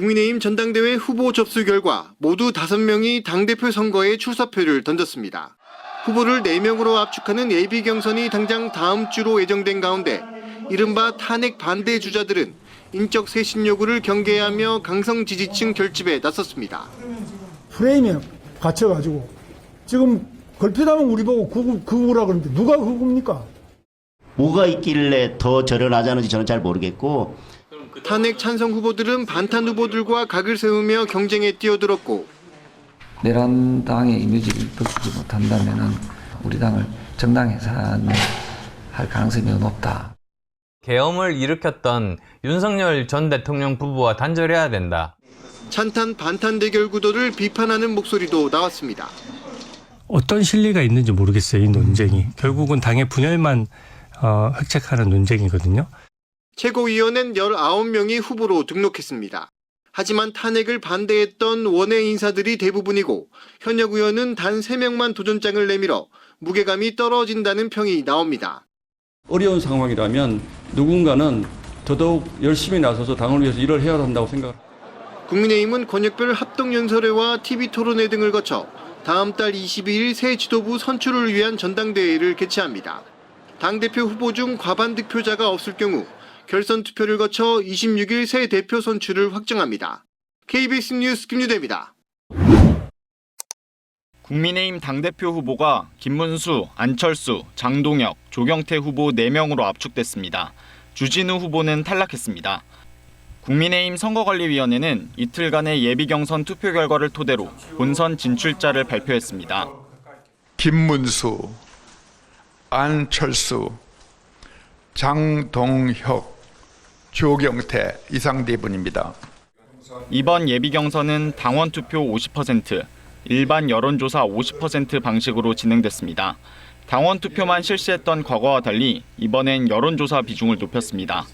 국민의힘 전당대회 후보 접수 결과 모두 5명이 당대표 선거에 출사표를 던졌습니다. 후보를 4명으로 압축하는 예비 경선이 당장 다음 주로 예정된 가운데 이른바 탄핵 반대 주자들은 인적 쇄신 요구를 경계하며 강성 지지층 결집에 나섰습니다. 프레임에 갇혀가지고 지금 걸핏하면 우리 보고 극우라 그러는데 누가 극우입니까? 뭐가 있길래 더 절연하자는지 저는 잘 모르겠고. 탄핵 찬성 후보들은 반탄 후보들과 각을 세우며 경쟁에 뛰어들었고 내란당의 이미지를 바꾸지 못한다면 우리 당을 정당 해산할 가능성이 매우 높다. 계엄을 일으켰던 윤석열 전 대통령 부부와 단절해야 된다. 찬탄 반탄 대결 구도를 비판하는 목소리도 나왔습니다. 어떤 실리가 있는지 모르겠어요, 이 논쟁이. 결국은 당의 분열만 획책하는 논쟁이거든요. 최고위원회는 19명이 후보로 등록했습니다. 하지만 탄핵을 반대했던 원외 인사들이 대부분이고 현역 의원은 단 3명만 도전장을 내밀어 무게감이 떨어진다는 평이 나옵니다. 어려운 상황이라면 누군가는 더더욱 열심히 나서서 당을 위해서 일을 해야 한다고 생각합니다. 국민의힘은 권역별 합동연설회와 TV토론회 등을 거쳐 다음 달 22일 새 지도부 선출을 위한 전당대회를 개최합니다. 당대표 후보 중 과반 득표자가 없을 경우 결선 투표를 거쳐 26일 새 대표 선출을 확정합니다. KBS 뉴스 김유대입니다. 국민의힘 당대표 후보가 김문수, 안철수, 장동혁, 조경태 후보 4명으로 압축됐습니다. 주진우 후보는 탈락했습니다. 국민의힘 선거관리위원회는 이틀간의 예비경선 투표 결과를 토대로 본선 진출자를 발표했습니다. 김문수, 안철수, 장동혁, 조경태 이상 4분입니다. 이번 예비경선은 당원 투표 50%, 일반 여론조사 50% 방식으로 진행됐습니다. 당원 투표만 실시했던 과거와 달리 이번엔 여론조사 비중을 높였습니다.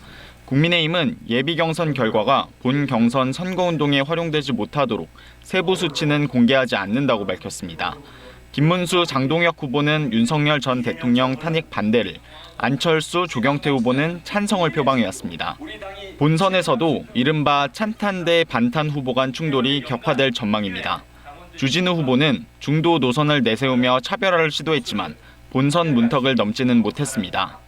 국민의힘은 예비경선 결과가 본 경선 선거운동에 활용되지 못하도록 세부 수치는 공개하지 않는다고 밝혔습니다. 김문수, 장동혁 후보는 윤석열 전 대통령 탄핵 반대를, 안철수, 조경태 후보는 찬성을 표방해왔습니다. 본선에서도 이른바 찬탄 대 반탄 후보 간 충돌이 격화될 전망입니다. 주진우 후보는 중도 노선을 내세우며 차별화를 시도했지만 본선 문턱을 넘지는 못했습니다.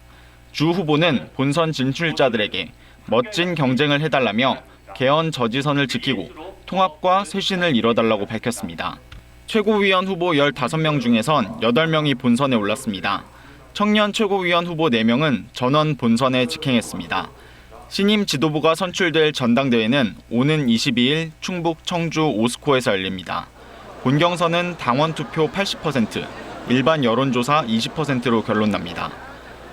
주 후보는 본선 진출자들에게 멋진 경쟁을 해달라며 개헌 저지선을 지키고 통합과 쇄신을 이뤄달라고 밝혔습니다. 최고위원 후보 15명 중에선 8명이 본선에 올랐습니다. 청년 최고위원 후보 4명은 전원 본선에 직행했습니다. 신임 지도부가 선출될 전당대회는 오는 22일 충북 청주 오스코에서 열립니다. 본경선은 당원 투표 80%, 일반 여론조사 20%로 결론납니다.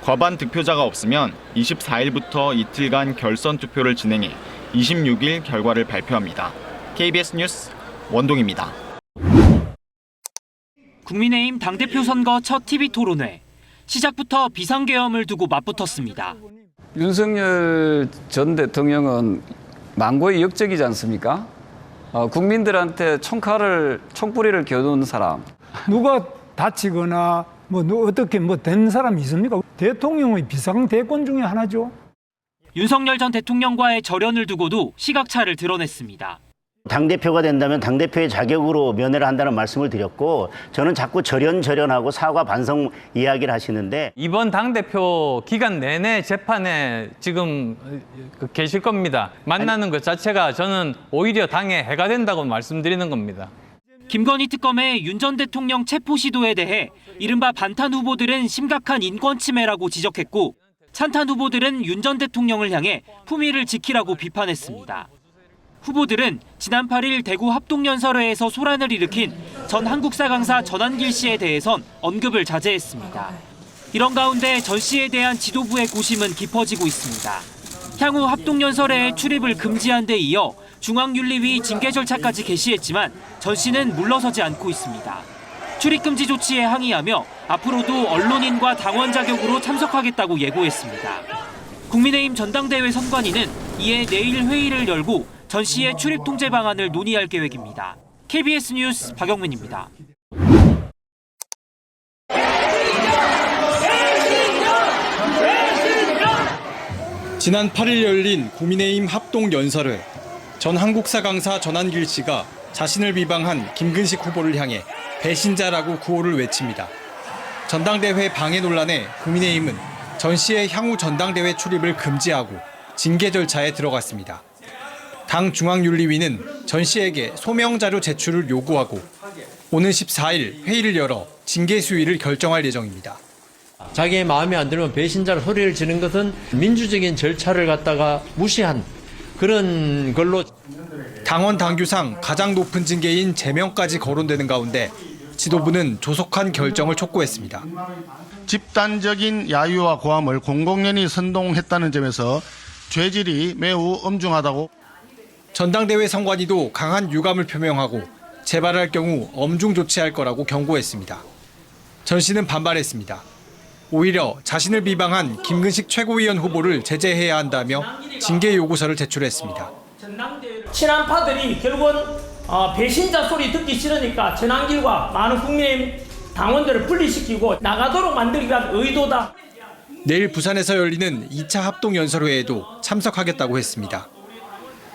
과반 득표자가 없으면 24일부터 이틀간 결선 투표를 진행해 26일 결과를 발표합니다. KBS 뉴스 원동입니다. 국민의힘 당대표 선거 첫 TV토론회. 시작부터 비상계엄을 두고 맞붙었습니다. 윤석열 전 대통령은 망고의 역적이지 않습니까? 국민들한테 총뿌리를 겨누는 사람. 누가 다치거나 어떻게 된 사람이 있습니까? 대통령의 비상대권 중에 하나죠. 윤석열 전 대통령과의 절연을 두고도 시각차를 드러냈습니다. 당대표가 된다면 당대표의 자격으로 면회를 한다는 말씀을 드렸고 저는 자꾸 절연하고 사과 반성 이야기를 하시는데 이번 당대표 기간 내내 재판에 지금 계실 겁니다. 만나는 것 자체가 저는 오히려 당에 해가 된다고 말씀드리는 겁니다. 김건희 특검의 윤 전 대통령 체포 시도에 대해 이른바 반탄 후보들은 심각한 인권 침해라고 지적했고 찬탄 후보들은 윤 전 대통령을 향해 품위를 지키라고 비판했습니다. 후보들은 지난 8일 대구 합동연설회에서 소란을 일으킨 전 한국사 강사 전한길 씨에 대해선 언급을 자제했습니다. 이런 가운데 전 씨에 대한 지도부의 고심은 깊어지고 있습니다. 향후 합동연설회에 출입을 금지한 데 이어 중앙윤리위 징계 절차까지 개시했지만 전 씨는 물러서지 않고 있습니다. 출입금지 조치에 항의하며 앞으로도 언론인과 당원 자격으로 참석하겠다고 예고했습니다. 국민의힘 전당대회 선관위는 이에 내일 회의를 열고 전 씨의 출입 통제 방안을 논의할 계획입니다. KBS 뉴스 박영민입니다. 지난 8일 열린 국민의힘 합동연설회. 전 한국사 강사 전한길 씨가 자신을 비방한 김근식 후보를 향해 배신자라고 구호를 외칩니다. 전당대회 방해 논란에 국민의힘은 전 씨의 향후 전당대회 출입을 금지하고 징계 절차에 들어갔습니다. 당 중앙윤리위는 전 씨에게 소명자료 제출을 요구하고 오는 14일 회의를 열어 징계 수위를 결정할 예정입니다. 자기의 마음에 안 들면 배신자로 소리를 지는 것은 민주적인 절차를 갖다가 무시한 그런 걸로. 당원 당규상 가장 높은 징계인 제명까지 거론되는 가운데 지도부는 조속한 결정을 촉구했습니다. 집단적인 야유와 고함을 공공연히 선동했다는 점에서 죄질이 매우 엄중하다고. 전당대회 선관위도 강한 유감을 표명하고 재발할 경우 엄중 조치할 거라고 경고했습니다. 전 씨는 반발했습니다. 오히려 자신을 비방한 김근식 최고위원 후보를 제재해야 한다며 징계 요구서를 제출했습니다. 친한파들이 결국은 배신자 소리 듣기 싫으니까 전한길과 많은 국민의힘 당원들을 분리시키고 나가도록 만들기 위한 의도다. 내일 부산에서 열리는 2차 합동연설회에도 참석하겠다고 했습니다.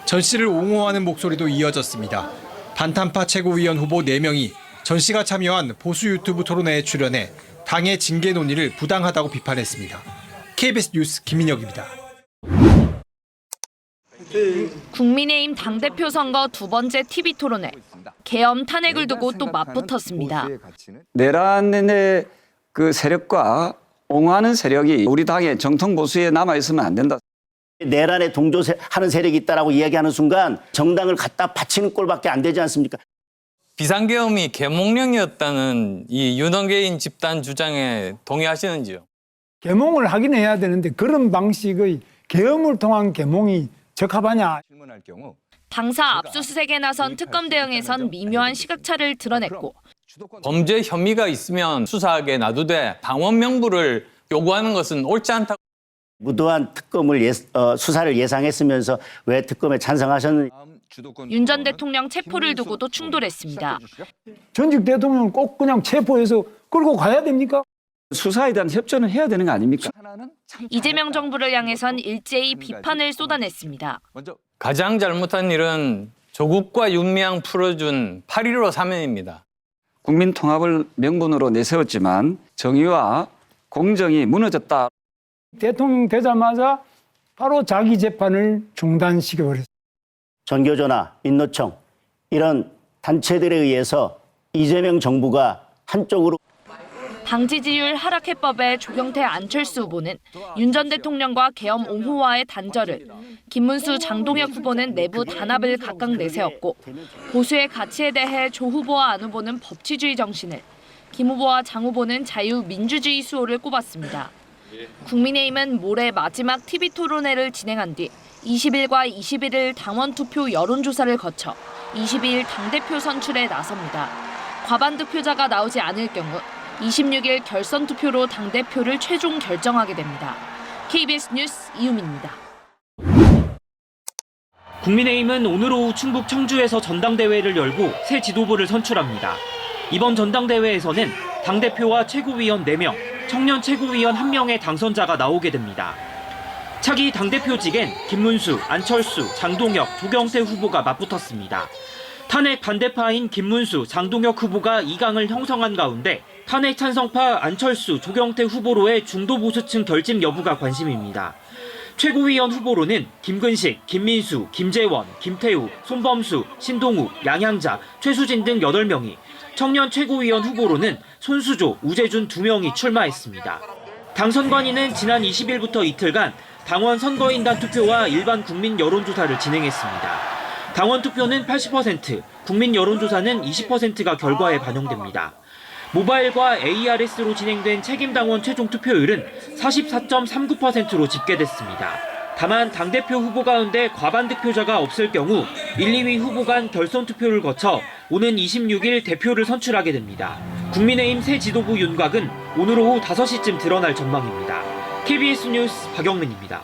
전 씨를 옹호하는 목소리도 이어졌습니다. 반탄파 최고위원 후보 4명이 전 씨가 참여한 보수 유튜브 토론회에 출연해 당의 징계 논의를 부당하다고 비판했습니다. KBS 뉴스 김민혁입니다. 국민의힘 당대표 선거 두 번째 TV 토론회. 계엄 탄핵을 두고 또 맞붙었습니다. 내란의 그 세력과 옹호하는 세력이 우리 당의 정통 보수에 남아 있으면 안 된다. 내란에 동조하는 세력이 있다라고 이야기하는 순간 정당을 갖다 바치는 꼴밖에 안 되지 않습니까? 비상계엄이 계몽령이었다는 이 윤원계인 집단 주장에 동의하시는지요? 계몽을 하긴 해야 되는데 그런 방식의 계엄을 통한 계몽이 적합하냐. 당사 압수수색에 나선 특검 대응에선 미묘한 시각차를 드러냈고 범죄 혐의가 있으면 수사하게 놔두되 당원 명부를 요구하는 것은 옳지 않다고. 무도한 특검을 수사를 예상했으면서 왜 특검에 찬성하셨는지. 윤 전 대통령 체포를 두고도 충돌했습니다. 전직 대통령을 꼭 그냥 체포해서 끌고 가야 됩니까? 수사에 대한 협조는 해야 되는 거 아닙니까? 이재명 정부를 향해선 일제히 비판을 쏟아냈습니다. 가장 잘못한 일은 조국과 윤미향 풀어준 8.15 사면입니다. 국민 통합을 명분으로 내세웠지만 정의와 공정이 무너졌다. 대통령 되자마자 바로 자기 재판을 중단시켜버렸습니다. 전교조나 민노총 이런 단체들에 의해서 이재명 정부가 한쪽으로 당 지지율 하락 해법에 조경태 안철수 후보는 윤 전 대통령과 계엄 옹호와의 단절을, 김문수 장동혁 후보는 내부 단합을 각각 내세웠고 보수의 가치에 대해 조 후보와 안 후보는 법치주의 정신을, 김 후보와 장 후보는 자유민주주의 수호를 꼽았습니다. 국민의힘은 모레 마지막 TV 토론회를 진행한 뒤 20일과 21일 당원 투표 여론조사를 거쳐 22일 당대표 선출에 나섭니다. 과반 득표자가 나오지 않을 경우 26일 결선 투표로 당대표를 최종 결정하게 됩니다. KBS 뉴스 이유미입니다. 국민의힘은 오늘 오후 충북 청주에서 전당대회를 열고 새 지도부를 선출합니다. 이번 전당대회에서는 당대표와 최고위원 4명, 청년 최고위원 1명의 당선자가 나오게 됩니다. 차기 당대표직엔 김문수, 안철수, 장동혁, 조경태 후보가 맞붙었습니다. 탄핵 반대파인 김문수, 장동혁 후보가 2강을 형성한 가운데 탄핵 찬성파 안철수, 조경태 후보로의 중도 보수층 결집 여부가 관심입니다. 최고위원 후보로는 김근식, 김민수, 김재원, 김태우, 손범수, 신동욱, 양향자, 최수진 등 8명이, 청년 최고위원 후보로는 손수조, 우재준 2명이 출마했습니다. 당 선관위는 지난 20일부터 이틀간 당원 선거인단 투표와 일반 국민 여론조사를 진행했습니다. 당원 투표는 80%, 국민 여론조사는 20%가 결과에 반영됩니다. 모바일과 ARS로 진행된 책임당원 최종 투표율은 44.39%로 집계됐습니다. 다만 당대표 후보 가운데 과반 득표자가 없을 경우 1, 2위 후보 간 결선 투표를 거쳐 오는 26일 대표를 선출하게 됩니다. 국민의힘 새 지도부 윤곽은 오늘 오후 5시쯤 드러날 전망입니다. KBS 뉴스 박영민입니다.